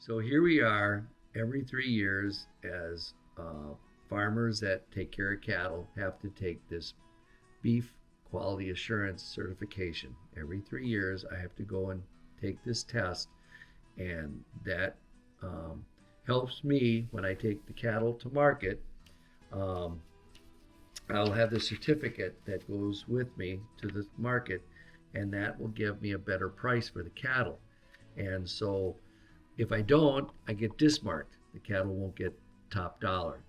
So here we are every 3 years as farmers that take care of cattle have to take this beef quality assurance certification. Every 3 years I have to go and take this test, and that helps me when I take the cattle to market. I'll have the certificate that goes with me to the market, and that will give me a better price for the cattle. And so if I don't, I get dismarked. The cattle won't get top dollar.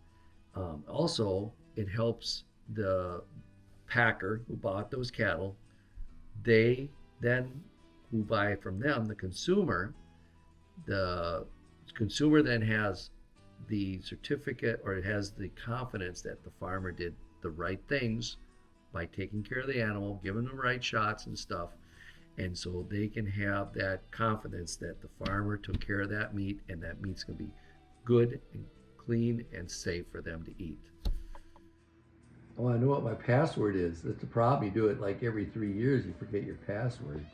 Also, it helps the packer who bought those cattle. They then, who buy from them, the consumer then has the certificate, or it has the confidence that the farmer did the right things by taking care of the animal, giving them the right shots and stuff. And so they can have that confidence that the farmer took care of that meat, and that meat's going to be good and clean and safe for them to eat. Oh, I know what my password is. That's the problem. You do it like every 3 years, you forget your password.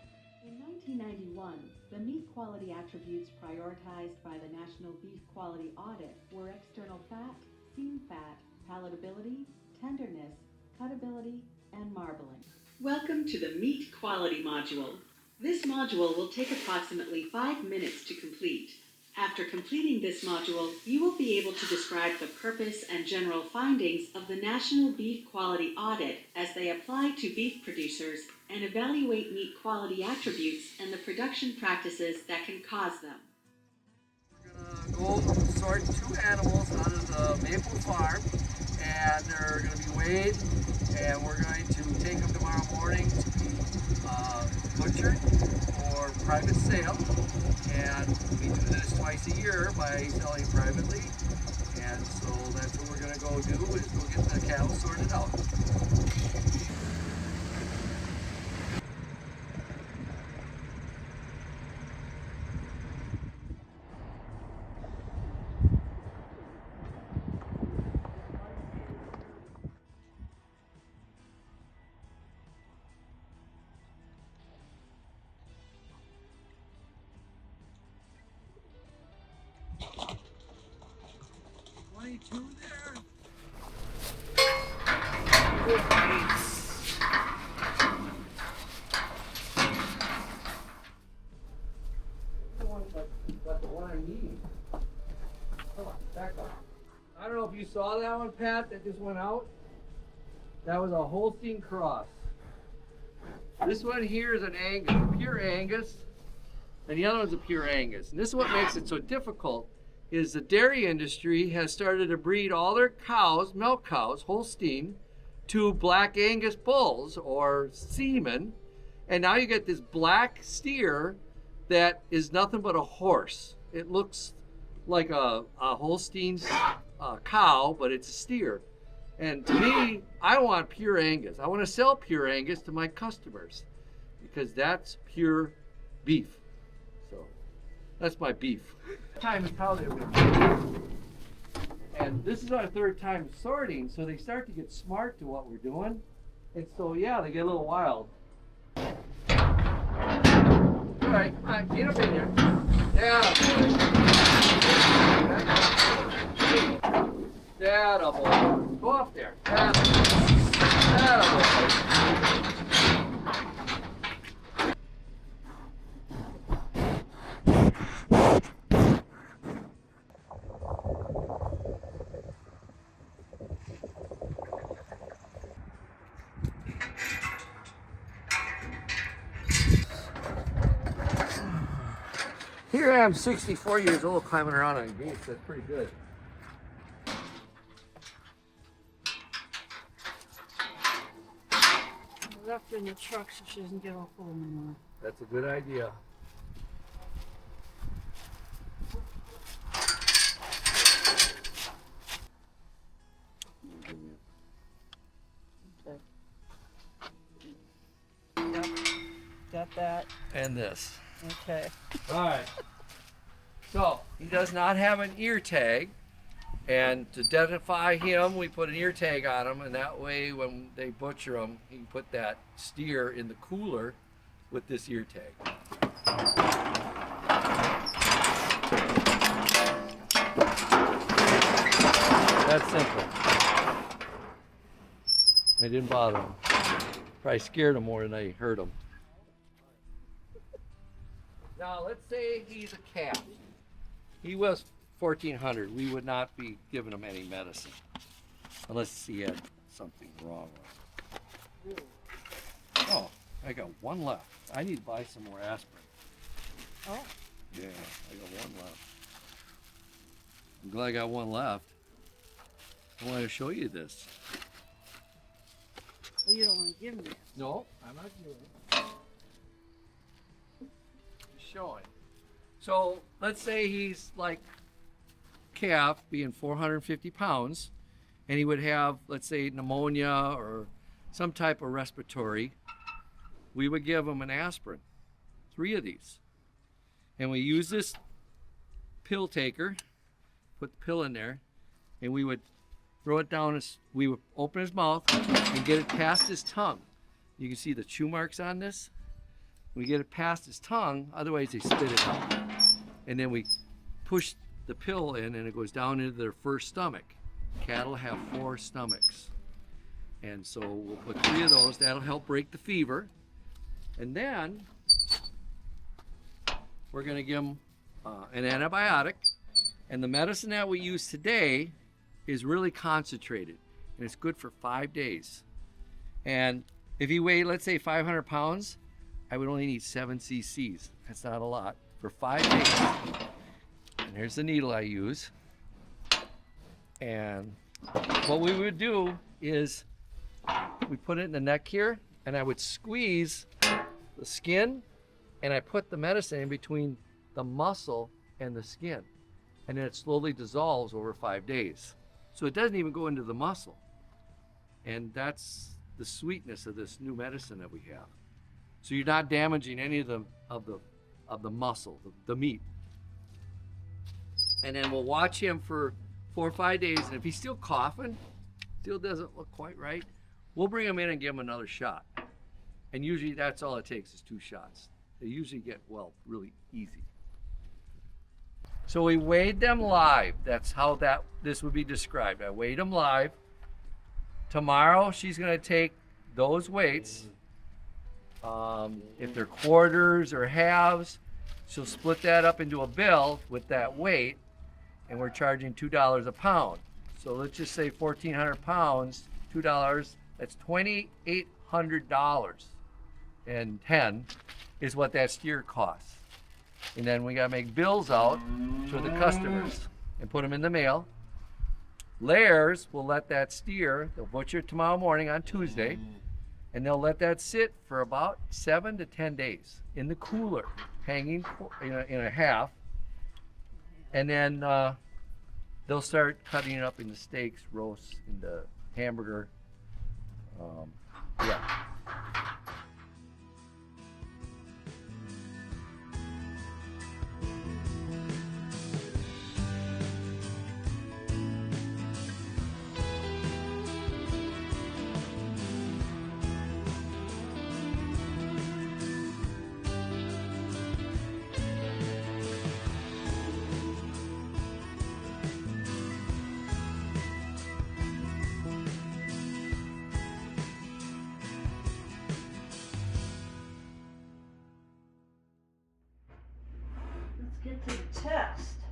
In 1991, the meat quality attributes prioritized by the National Beef Quality Audit were external fat, seam fat, palatability, tenderness, cutability, and marbling. Welcome to the Meat Quality Module. This module will take approximately 5 minutes to complete. After completing this module, you will be able to describe the purpose and general findings of the National Beef Quality Audit as they apply to beef producers and evaluate meat quality attributes and the production practices that can cause them. We're going to go sort 2 animals out of the Maple Farm, and they're going to be weighed, and we're going to take them tomorrow morning to be butchered for private sale. And we do this twice a year by selling privately, and so that's what we're going to go do, is go get the cattle sorted out. Two there. But the one I need. Come on, back up. I don't know if you saw that one, Pat, that just went out. That was a Holstein cross. This one here is an Angus, a pure Angus, and the other one's a pure Angus. And this is what makes it so difficult. Is the dairy industry has started to breed all their cows, milk cows, Holstein, to black Angus bulls or semen, and now you get this black steer that is nothing but a horse. It looks like a Holstein cow, but it's a steer. And to me, I want pure Angus. I want to sell pure Angus to my customers because that's pure beef. That's my beef. Time is how they were. And this is our 3rd time sorting, so they start to get smart to what we're doing. And so, yeah, they get a little wild. All right, get up in here. Yeah. That boy. Go up there. That boy. Here I am, 64 years old, climbing around on beef. That's pretty good. I left her in the truck so she doesn't get all full anymore. That's a good idea. Yep. Got that. And this. Okay. All right. So he does not have an ear tag, and to identify him, we put an ear tag on him, and that way when they butcher him, he can put that steer in the cooler with this ear tag. simple. I didn't bother him. Probably scared him more than I hurt him. Now, let's say he's a calf. He was 1,400. We would not be giving him any medicine unless he had something wrong with him. Oh, I got one left. I need to buy some more aspirin. Oh. Yeah, I got one left. I'm glad I got one left. I want to show you this. Well, you don't want to give me it. No, I'm not doing it. Just showing. So let's say he's like calf, being 450 pounds, and he would have, let's say, pneumonia or some type of respiratory. We would give him an aspirin, 3 of these. And we use this pill taker, put the pill in there, and we would throw it down, we would open his mouth and get it past his tongue. You can see the chew marks on this. We get it past his tongue, otherwise they spit it out. And then we push the pill in and it goes down into their first stomach. Cattle have 4 stomachs. And so we'll put 3 of those, that'll help break the fever. And then we're gonna give them an antibiotic. And the medicine that we use today is really concentrated, and it's good for 5 days. And if he weighed, let's say, 500 pounds, I would only need 7 cc's. That's not a lot for 5 days. And here's the needle I use. And what we would do is we put it in the neck here, and I would squeeze the skin, and I put the medicine in between the muscle and the skin. And then it slowly dissolves over 5 days. So it doesn't even go into the muscle. And that's the sweetness of this new medicine that we have. So you're not damaging any of the muscle, the meat. And then we'll watch him for 4 or 5 days, and if he's still coughing, still doesn't look quite right, we'll bring him in and give him another shot. And usually that's all it takes is 2 shots. They usually get well really easy. So we weighed them live. That's how this would be described. I weighed them live. Tomorrow she's gonna take those weights. If they're quarters or halves, she'll split that up into a bill with that weight, and we're charging $2 a pound. So let's just say 1,400 pounds, $2, that's $2,800 and 10 is what that steer costs. And then we gotta make bills out to the customers and put them in the mail. Layers will let that steer, they'll butcher it tomorrow morning on Tuesday, and they'll let that sit for about 7 to 10 days in the cooler, hanging in a half. And then they'll start cutting it up into steaks, roasts, into hamburger. Yeah. Let's get to the test.